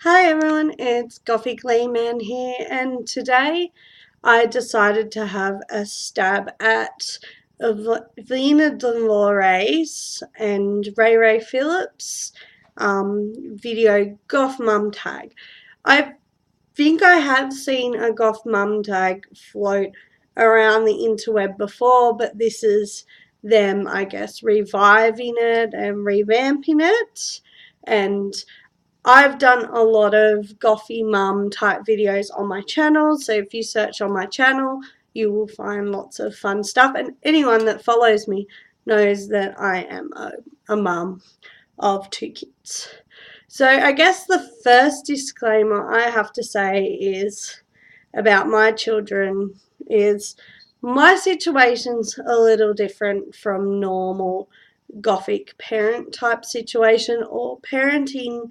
Hi everyone, it's Gothicleeman here, and today I decided to have a stab at Avelina Moray's and ReeRee Phillips video Goth Mum Tag. I think I have seen a Goth Mum Tag float around the interweb before, but this is them, I guess, reviving it and revamping it. And I've done a lot of Gothy Mum type videos on my channel, so if you search on my channel, you will find lots of fun stuff. And anyone that follows me knows that I am a mum of two kids. So I guess the first disclaimer I have to say is about my children is my situation's a little different from normal Gothic parent type situation or parenting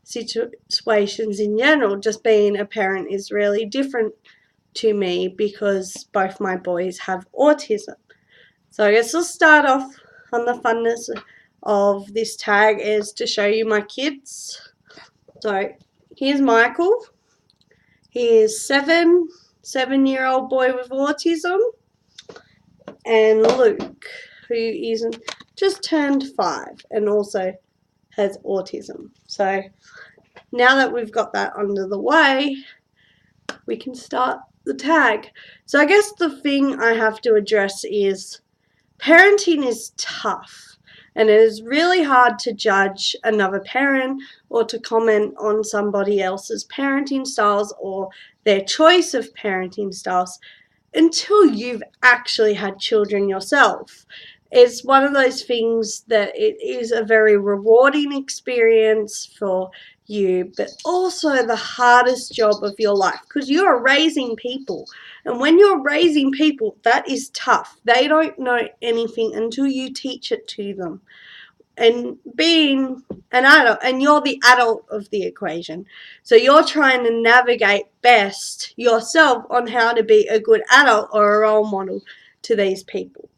situations in general. Just being a parent is really different to me because both my boys have autism. So I guess I'll start off on the funness of this tag is to show you my kids. So here's Michael. He is seven-year-old boy with autism, and Luke, who is just turned 5 and also has autism. So now that we've got that under the way, we can start the tag. So I guess the thing I have to address is parenting is tough, and it is really hard to judge another parent or to comment on somebody else's parenting styles or their choice of parenting styles until you've actually had children yourself. It's one of those things that it is a very rewarding experience for you, but also the hardest job of your life because you are raising people. And when you're raising people, that is tough. They don't know anything until you teach it to them. And being an adult, and you're the adult of the equation, so you're trying to navigate best yourself on how to be a good adult or a role model to these people.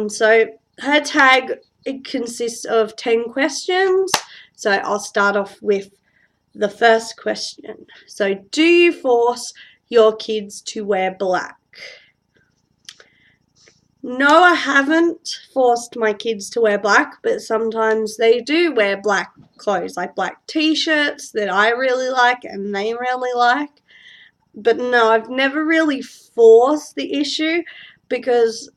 So her tag, it consists of 10 questions. So I'll start off with the first question. So do you force your kids to wear black? No, I haven't forced my kids to wear black, but sometimes they do wear black clothes, like black t-shirts that I really like and they really like. But no, I've never really forced the issue because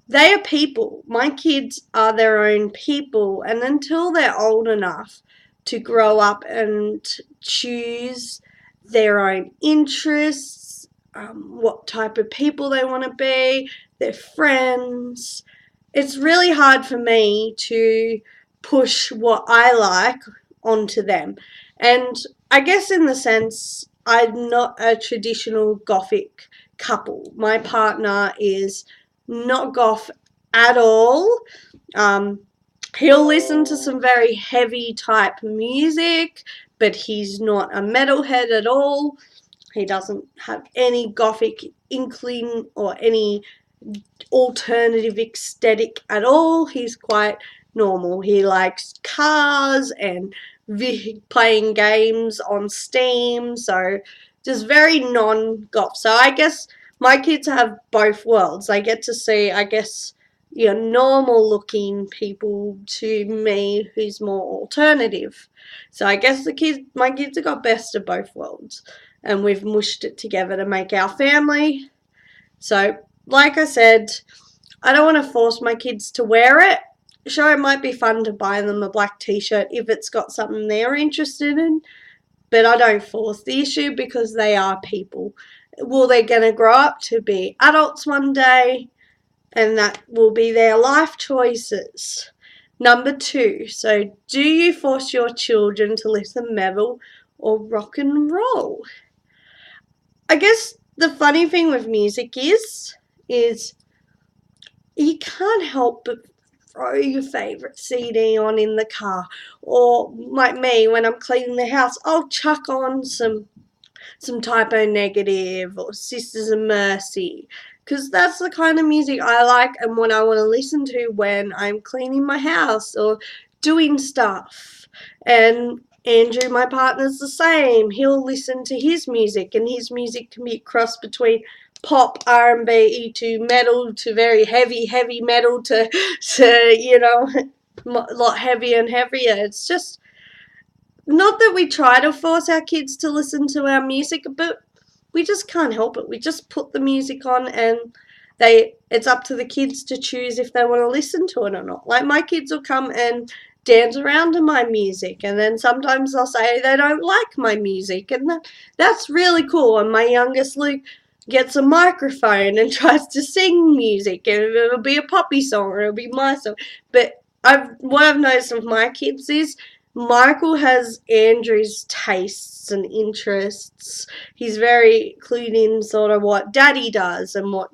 they are people. My kids are their own people, and until they're old enough to grow up and choose their own interests, what type of people they want to be, their friends, it's really hard for me to push what I like onto them. And I guess in the sense, I'm not a traditional Gothic couple. My partner is not goth at all. He'll listen to some very heavy type music, but he's not a metalhead at all. He doesn't have any Gothic inkling or any alternative aesthetic at all. He's quite normal. He likes cars and playing games on Steam, so just very non-goth. So I guess my kids have both worlds. They get to see, I guess, normal looking people to me who's more alternative. So I guess my kids have got best of both worlds, and we've mushed it together to make our family. So like I said, I don't want to force my kids to wear it. Sure, it might be fun to buy them a black t-shirt if it's got something they're interested in, but I don't force the issue because they are people. Well, they're going to grow up to be adults one day, and that will be their life choices. Number 2, so do you force your children to listen metal or rock and roll? I guess the funny thing with music is you can't help but throw your favourite CD on in the car, or like me, when I'm cleaning the house, I'll chuck on some Typo Negative or Sisters of Mercy, because that's the kind of music I like and what I want to listen to when I'm cleaning my house or doing stuff. And Andrew, my partner's the same. He'll listen to his music, and his music can be a cross between pop, R&B to metal to very heavy metal to a lot heavier and heavier. It's just not that we try to force our kids to listen to our music, but we just can't help it. We just put the music on, and it's up to the kids to choose if they want to listen to it or not. Like, my kids will come and dance around to my music, and then sometimes they'll say they don't like my music, and that's really cool. And my youngest Luke gets a microphone and tries to sing music, and it'll be a poppy song or it'll be my song. But what I've noticed with my kids is Michael has Andrew's tastes and interests. He's very clued in sort of what Daddy does and what,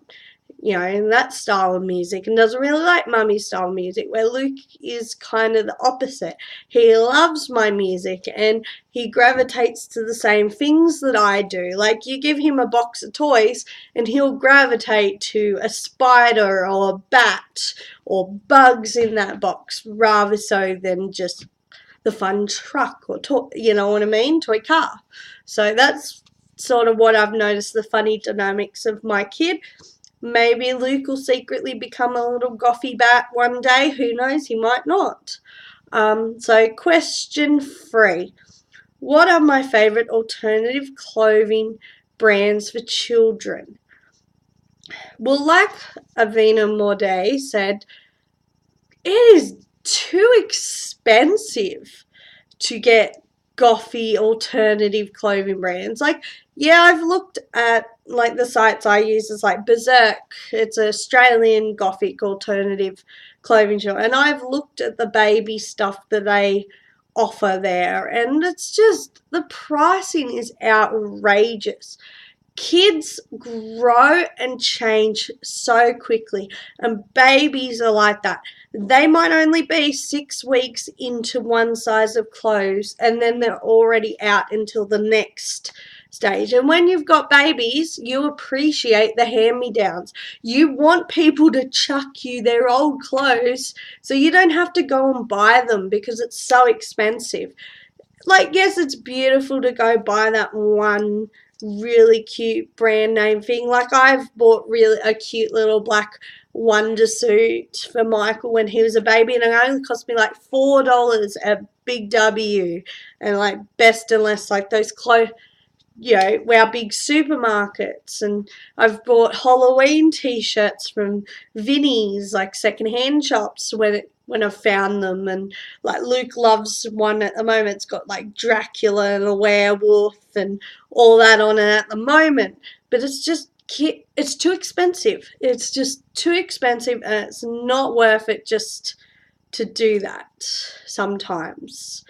in that style of music, and doesn't really like Mummy's style of music, where Luke is kind of the opposite. He loves my music and he gravitates to the same things that I do. Like, you give him a box of toys and he'll gravitate to a spider or a bat or bugs in that box, rather so than just the fun truck or toy car. So that's sort of what I've noticed, the funny dynamics of my kid. Maybe Luke will secretly become a little gothy bat one day. Who knows? He might not. So question 3. What are my favourite alternative clothing brands for children? Well, like Avelina Moray said, it is too expensive to get gothy alternative clothing brands. Like, yeah, I've looked at, like, the sites I use is like Berserk. It's an Australian Gothic alternative clothing shop, and I've looked at the baby stuff that they offer there, and it's just, the pricing is outrageous. Kids grow and change so quickly, and babies are like that. They might only be 6 weeks into one size of clothes, and then they're already out until the next stage. And when you've got babies, you appreciate the hand-me-downs. You want people to chuck you their old clothes so you don't have to go and buy them because it's so expensive. Like, yes, it's beautiful to go buy that one really cute brand name thing. Like, I've bought really a cute little black wonder suit for Michael when he was a baby, and it only cost me like $4 at Big W and like Best and Less, like those clothes, our big supermarkets. And I've bought Halloween t-shirts from Vinnie's, like secondhand shops, when I've found them. And like, Luke loves one at the moment. It's got like Dracula and a werewolf and all that on it at the moment. But it's just, it's too expensive. It's just too expensive, and it's not worth it just to do that sometimes.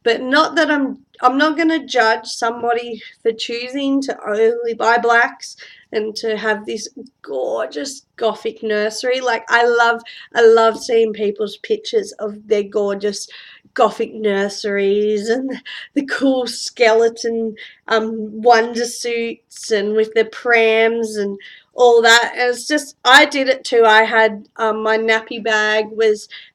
But not that I'm not going to judge somebody for choosing to only buy blacks and to have this gorgeous Gothic nursery. Like, I love seeing people's pictures of their gorgeous Gothic nurseries and the cool skeleton wonder suits and with the prams and all that. And it's just, I did it too. I had my nappy bag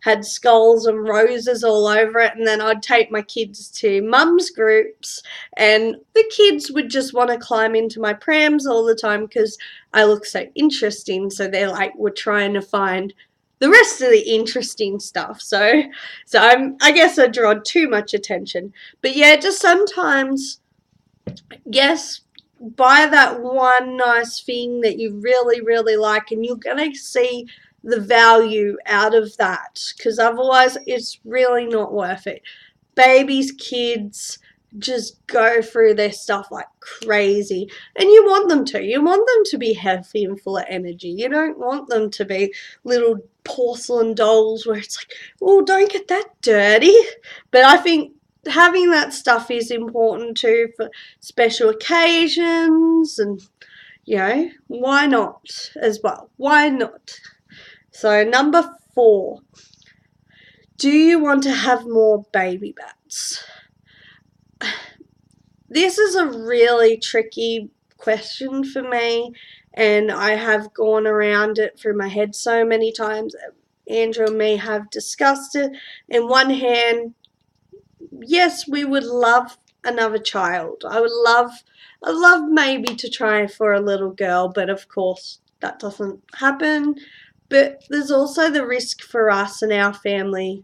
had skulls and roses all over it, and then I'd take my kids to mums groups, and the kids would just want to climb into my prams all the time because I look so interesting. So they're like, we're trying to find the rest of the interesting stuff. So I guess I draw too much attention. But yeah, just sometimes, yes, buy that one nice thing that you really, really like, and you're going to see the value out of that, because otherwise it's really not worth it. Babies, kids just go through their stuff like crazy, and you want them to be healthy and full of energy. You don't want them to be little porcelain dolls where it's like, oh, don't get that dirty. But I think having that stuff is important too for special occasions, and why not as well? Why not? So number 4, do you want to have more baby bats? This is a really tricky question for me, and I have gone around it through my head so many times. Andrew and me have discussed it. In one hand, yes, we would love another child. I'd love maybe to try for a little girl, but of course that doesn't happen. But there's also the risk for us and our family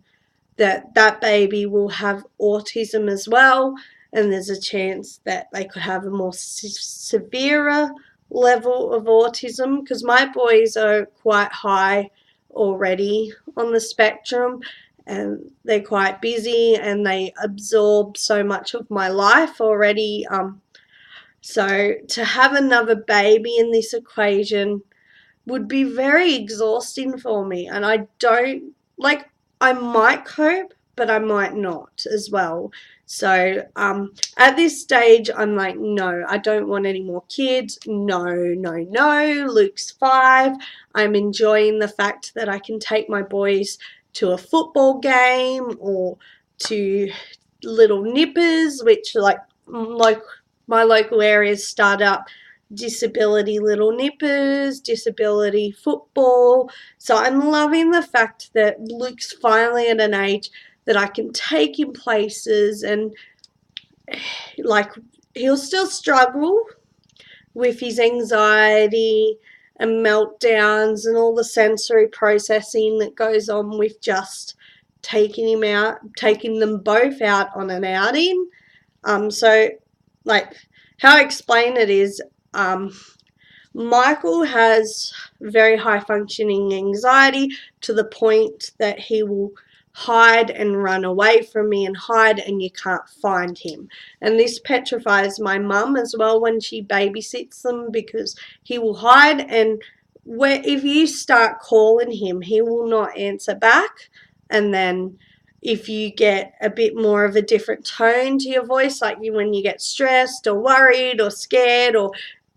that that baby will have autism as well, and there's a chance that they could have a more severe level of autism, because my boys are quite high already on the spectrum, and they're quite busy and they absorb so much of my life already. So to have another baby in this equation would be very exhausting for me, and I don't like, I might cope, but I might not as well. So at this stage I'm like, no, I don't want any more kids. No, no, no. Luke's 5. I'm enjoying the fact that I can take my boys to a football game or to little nippers, which like my local areas start up disability little nippers, disability football. So I'm loving the fact that Luke's finally at an age that I can take him places, and like, he'll still struggle with his anxiety and meltdowns and all the sensory processing that goes on with just taking them both out on an outing. So like, how I explain it is, Michael has very high functioning anxiety to the point that he will hide and run away from me and hide, and you can't find him. And this petrifies my mum as well when she babysits them, because he will hide, and if you start calling him, he will not answer back. And then if you get a bit more of a different tone to your voice, like when you get stressed or worried or scared or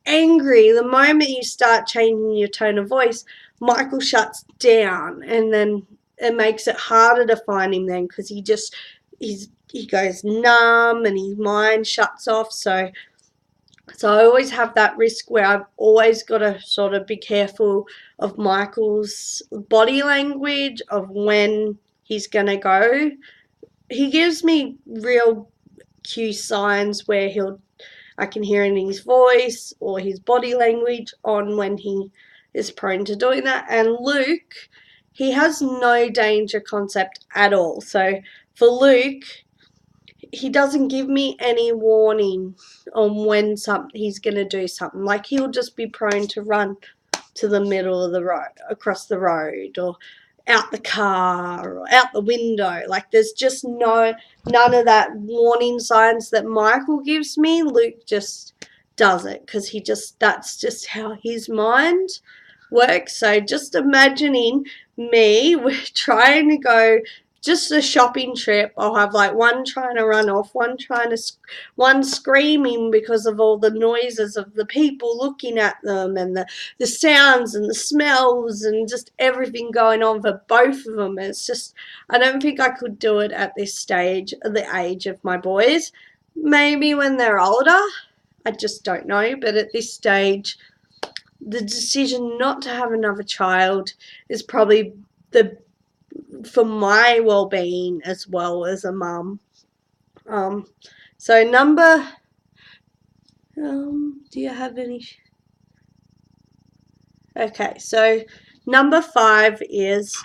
angry, the moment you start changing your tone of voice, Michael shuts down, and then it makes it harder to find him then, because he goes numb and his mind shuts off. So I always have that risk where I've always got to sort of be careful of Michael's body language, of when he's going to go. He gives me real cue signs where I can hear in his voice or his body language on when he is prone to doing that. And Luke, he has no danger concept at all. So for Luke, he doesn't give me any warning on when he's going to do something. Like, he'll just be prone to run to the middle of the road, across the road, or out the car, or out the window. Like, there's just none of that warning signs that Michael gives me. Luke just does it, because that's just how his mind works. So just imagining me, we're trying to go just a shopping trip. I'll have like one trying to run off, one screaming because of all the noises of the people looking at them, and the sounds and the smells and just everything going on for both of them. It's just, I don't think I could do it at this stage, the age of my boys. Maybe when they're older, I just don't know. But at this stage, the decision not to have another child is probably for my well-being as well as a mum. So do you have any? Okay, so number 5 is,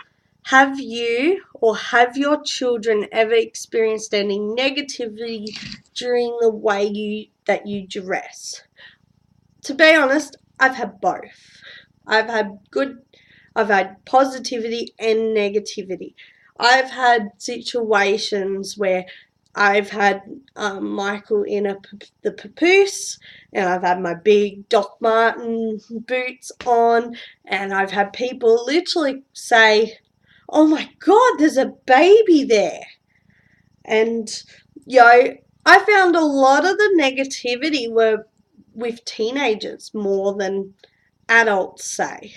have you or have your children ever experienced any negativity during the way that you dress? To be honest, I've had both. I've had positivity and negativity. I've had situations where I've had Michael in the papoose, and I've had my big Doc Marten boots on, and I've had people literally say, "Oh my God, there's a baby there." And, I found a lot of the negativity were with teenagers more than adults, say.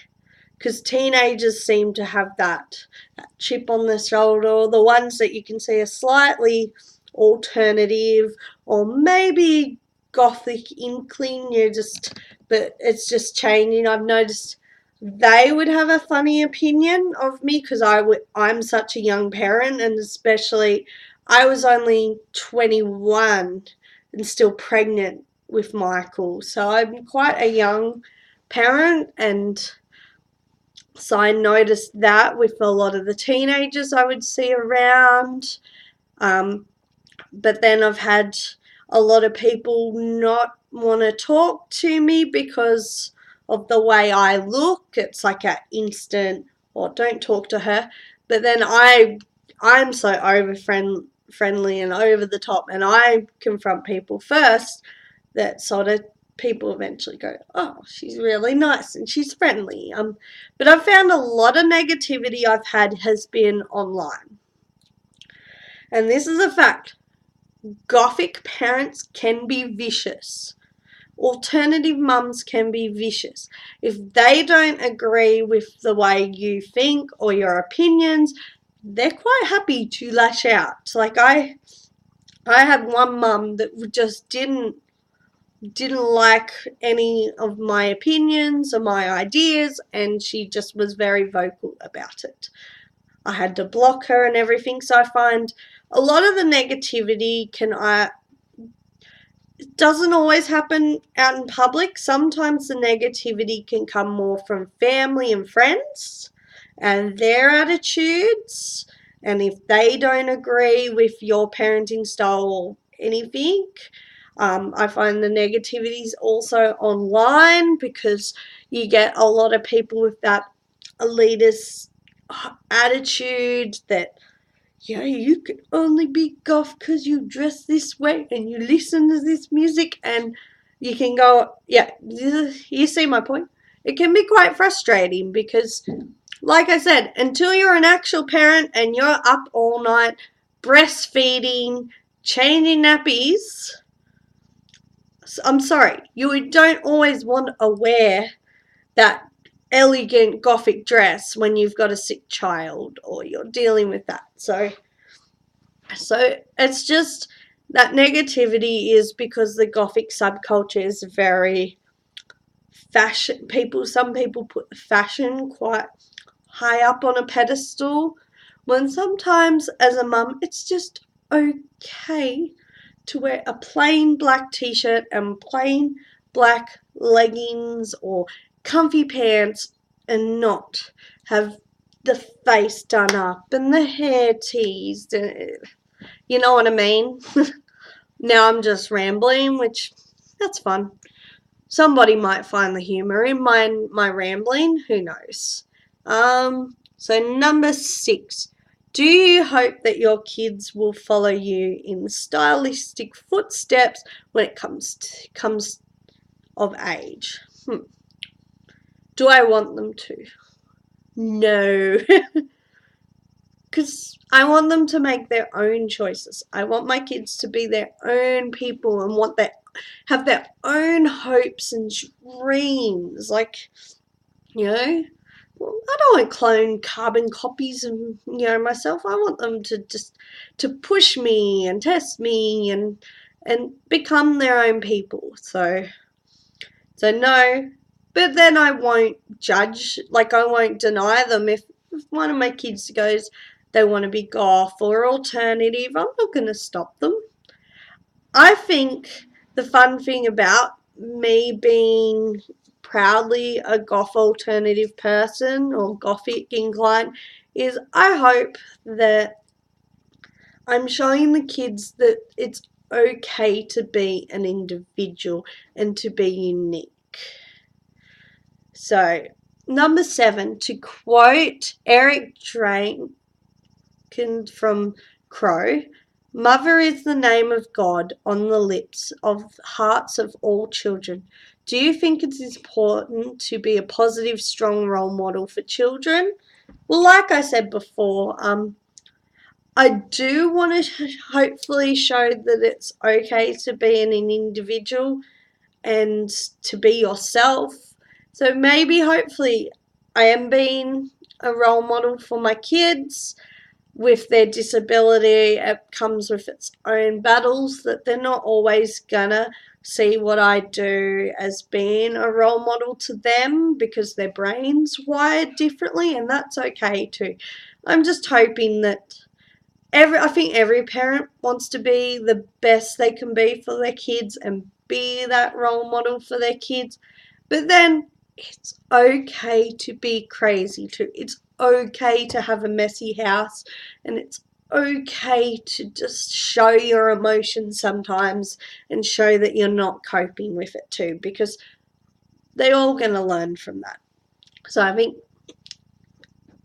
Because teenagers seem to have that chip on the shoulder, or the ones that you can see are slightly alternative, or maybe Gothic inkling, but it's just changing. I've noticed they would have a funny opinion of me, because I'm such a young parent, and especially I was only 21 and still pregnant with Michael. So I'm quite a young parent, and so I noticed that with a lot of the teenagers I would see around. Um, but then I've had a lot of people not want to talk to me because of the way I look. It's like an instant, or don't talk to her. But then I'm so friendly and over the top, and I confront people first, that sort of people eventually go, oh, she's really nice and she's friendly. But I've found a lot of negativity I've had has been online. And this is a fact. Gothic parents can be vicious. Alternative mums can be vicious. If they don't agree with the way you think or your opinions, they're quite happy to lash out. Like I had one mum that just didn't like any of my opinions or my ideas, and she just was very vocal about it. I had to block her and everything. So I find a lot of the negativity doesn't always happen out in public. Sometimes the negativity can come more from family and friends and their attitudes. And if they don't agree with your parenting style or anything, I find the negativity is also online, because you get a lot of people with that elitist attitude that, yeah, you can only be goth because you dress this way and you listen to this music, and you can go, yeah, you see my point. It can be quite frustrating because, like I said, until you're an actual parent and you're up all night breastfeeding, changing nappies, I'm sorry, you don't always want to wear that elegant Gothic dress when you've got a sick child or you're dealing with that. So it's just that negativity is because the Gothic subculture is very fashion. Some people put fashion quite high up on a pedestal, when sometimes as a mum it's just okay to wear a plain black t-shirt and plain black leggings or comfy pants, and not have the face done up and the hair teased. You know what I mean? Now I'm just rambling, which that's fun. Somebody might find the humor in my rambling. Who knows? So number 6. Do you hope that your kids will follow you in stylistic footsteps when it comes of age? Do I want them to? No. Because I want them to make their own choices. I want my kids to be their own people and have their own hopes and dreams. Like, you know, I don't want clone carbon copies of, myself. I want them to push me and test me and become their own people. So no. But then I won't judge. Like, I won't deny them if one of my kids goes, they want to be goth or alternative. I'm not going to stop them. I think the fun thing about me being proudly a goth alternative person or gothic inclined is I hope that I'm showing the kids that it's okay to be an individual and to be unique. So, number 7, to quote Eric Draven from Crow, "Mother is the name of God on the lips of hearts of all children. Do you think it's important to be a positive, strong role model for children?" Well, like I said before, I do want to hopefully show that it's okay to be an individual and to be yourself. So maybe, hopefully, I am being a role model for my kids. With their disability, it comes with its own battles, that they're not always gonna see what I do as being a role model to them because their brain's wired differently, and that's okay too. I'm just hoping that I think every parent wants to be the best they can be for their kids and be that role model for their kids. But then it's okay to be crazy too. It's okay to have a messy house, and it's okay to just show your emotions sometimes and show that you're not coping with it too, because they're all going to learn from that. So I think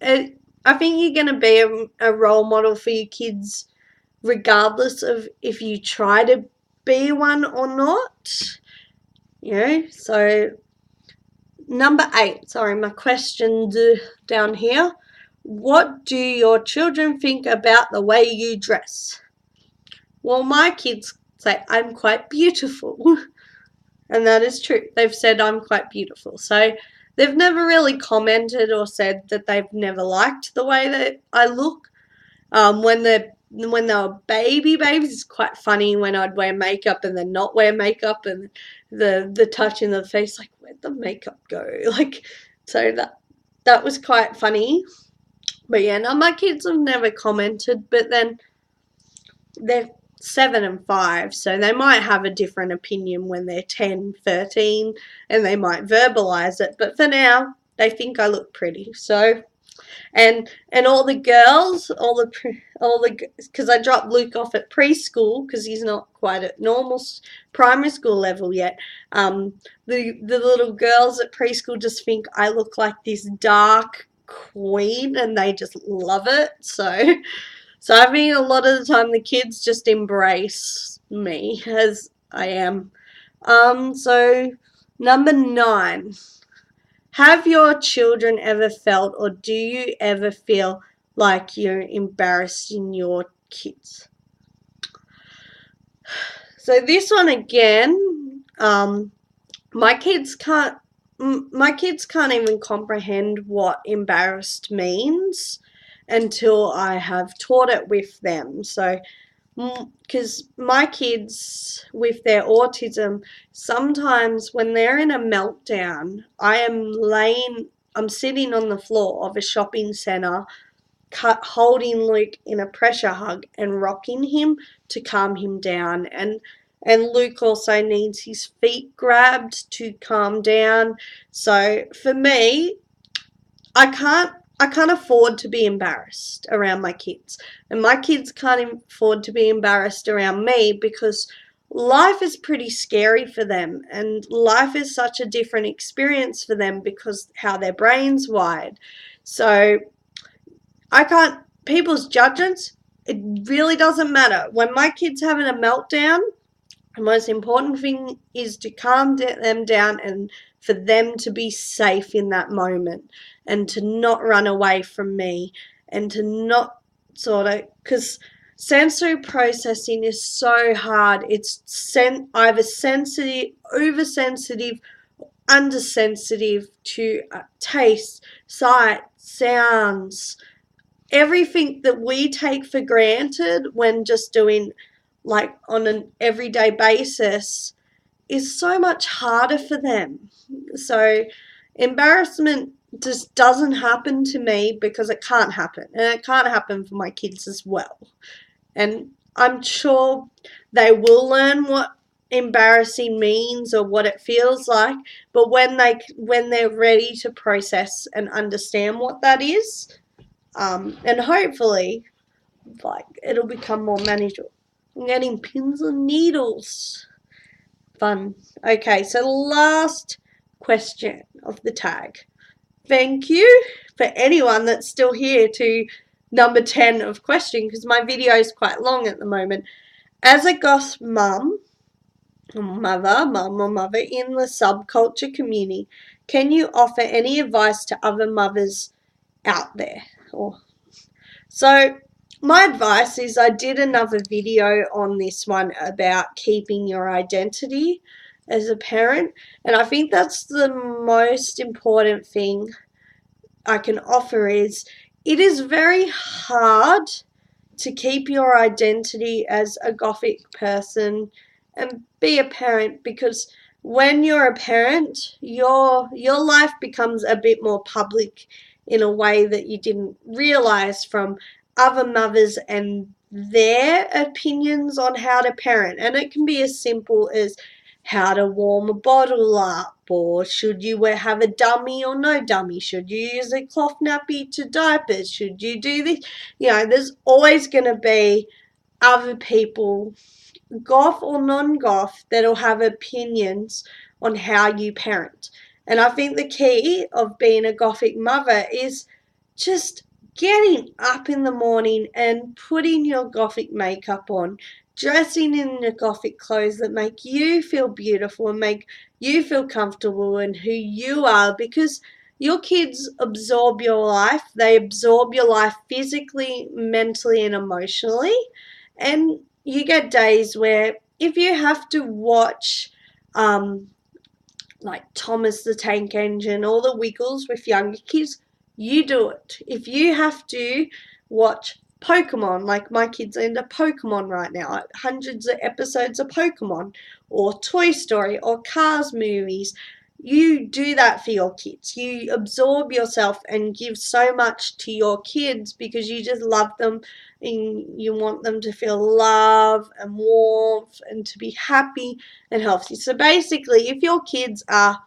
you're going to be a role model for your kids regardless of if you try to be one or not. So number 8, sorry, my question down here. What do your children think about the way you dress? Well, my kids say I'm quite beautiful. And that is true. They've said I'm quite beautiful. So they've never really commented or said that they've never liked the way that I look. When they were babies, it's quite funny when I'd wear makeup and then not wear makeup, and the touch in the face, like, where'd the makeup go? Like, so that was quite funny. But yeah, no, my kids have never commented, but then they're 7 and 5, so they might have a different opinion when they're 10, 13, and they might verbalize it. But for now, they think I look pretty. So, and all the girls, because I dropped Luke off at preschool because he's not quite at normal primary school level yet. The little girls at preschool just think I look like this dark queen, and they just love it. So I mean, a lot of the time the kids just embrace me as I am. So number 9. Have your children ever felt, or do you ever feel like you're embarrassing your kids? So this one again, my kids can't even comprehend what embarrassed means until I have taught it with them. So, because my kids with their autism, sometimes when they're in a meltdown, I'm sitting on the floor of a shopping centre, holding Luke in a pressure hug and rocking him to calm him down. And Luke also needs his feet grabbed to calm down. So for me, I can't afford to be embarrassed around my kids, and my kids can't afford to be embarrassed around me, because life is pretty scary for them, and life is such a different experience for them because how their brain's wired. So people's judgments, it really doesn't matter. When my kid's having a meltdown, the most important thing is to calm them down and for them to be safe in that moment, and to not run away from me, and to not because sensory processing is so hard. It's either sensitive, oversensitive, undersensitive to taste, sight, sounds, everything that we take for granted when just doing like on an everyday basis is so much harder for them. So embarrassment just doesn't happen to me because it can't happen, and it can't happen for my kids as well. And I'm sure they will learn what embarrassing means or what it feels like, but when they're ready to process and understand what that is, and hopefully like it'll become more manageable. I'm getting pins and needles. Fun. Okay, so last question of the tag. Thank you for anyone that's still here to number 10 of question, because my video is quite long at the moment. As a goth mum or mother in the subculture community, can you offer any advice to other mothers out there? So my advice is, I did another video on this one about keeping your identity as a parent, and I think that's the most important thing I can offer. Is it is very hard to keep your identity as a Gothic person and be a parent, because when you're a parent, your life becomes a bit more public in a way that you didn't realize from other mothers and their opinions on how to parent. And it can be as simple as how to warm a bottle up, or should you have a dummy or no dummy? Should you use a cloth nappy to diapers? Should you do this? There's always going to be other people, goth or non-goth, that'll have opinions on how you parent. And I think the key of being a Gothic mother is just getting up in the morning and putting your Gothic makeup on, dressing in the Gothic clothes that make you feel beautiful and make you feel comfortable in who you are, because your kids absorb your life. They absorb your life physically, mentally, and emotionally. And you get days where if you have to watch like Thomas the Tank Engine or the Wiggles with younger kids, you do it. If you have to watch Pokemon, like my kids are into Pokemon right now, hundreds of episodes of Pokemon, or Toy Story, or Cars movies, you do that for your kids. You absorb yourself and give so much to your kids because you just love them and you want them to feel love and warmth and to be happy and healthy. So basically, if your kids are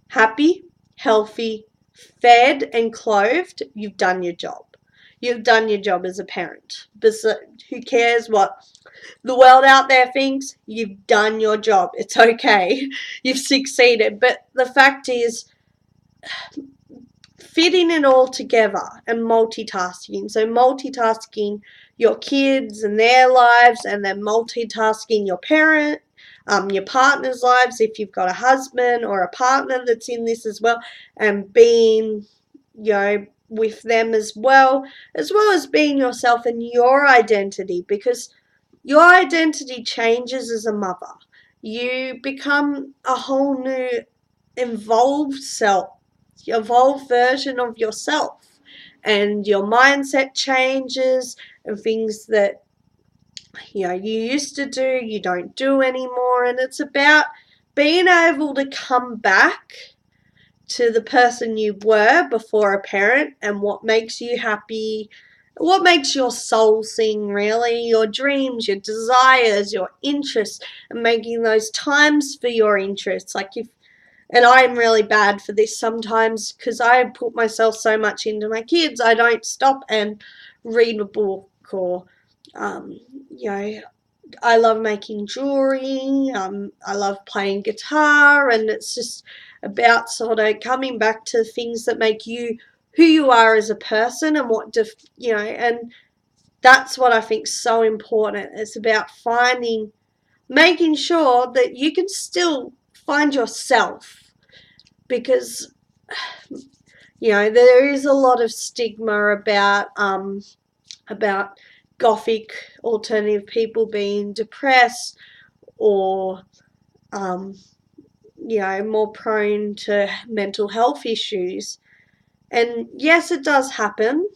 happy, healthy, fed and clothed, you've done your job. You've done your job as a parent. But who cares what the world out there thinks? You've done your job. It's okay. You've succeeded. But the fact is, fitting it all together and multitasking. So multitasking your kids and their lives, and then multitasking your your partner's lives if you've got a husband or a partner that's in this as well, and being, with them as well as being yourself and your identity, because your identity changes as a mother. You become a whole new evolved version of yourself, and your mindset changes, and things that you used to do, you don't do anymore. And it's about being able to come back to the person you were before a parent, and what makes you happy, what makes your soul sing, really, your dreams, your desires, your interests, and making those times for your interests. And I'm really bad for this sometimes because I put myself so much into my kids. I don't stop and read a book, or, I love making jewelry. I love playing guitar, and it's just about sort of coming back to things that make you who you are as a person, and and that's what I think is so important. It's about making sure that you can still find yourself, because there is a lot of stigma about Gothic alternative people being depressed, or more prone to mental health issues. And yes, it does happen,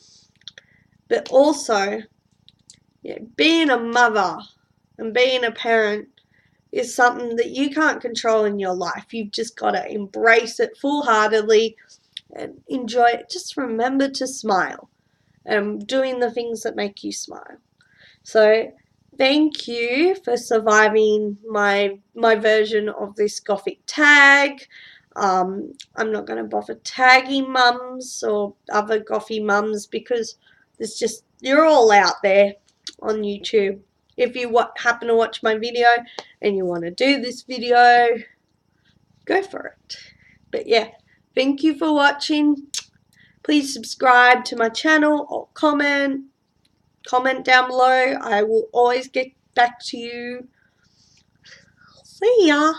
but also being a mother and being a parent is something that you can't control in your life. You've just got to embrace it full-heartedly and enjoy it. Just remember to smile and doing the things that make you smile. So thank you for surviving my version of this Gothic tag. I'm not going to bother tagging mums or other Gothy mums, because you're all out there on YouTube. If you happen to watch my video and you want to do this video, go for it. But yeah, thank you for watching. Please subscribe to my channel, or comment down below. I will always get back to you. See ya.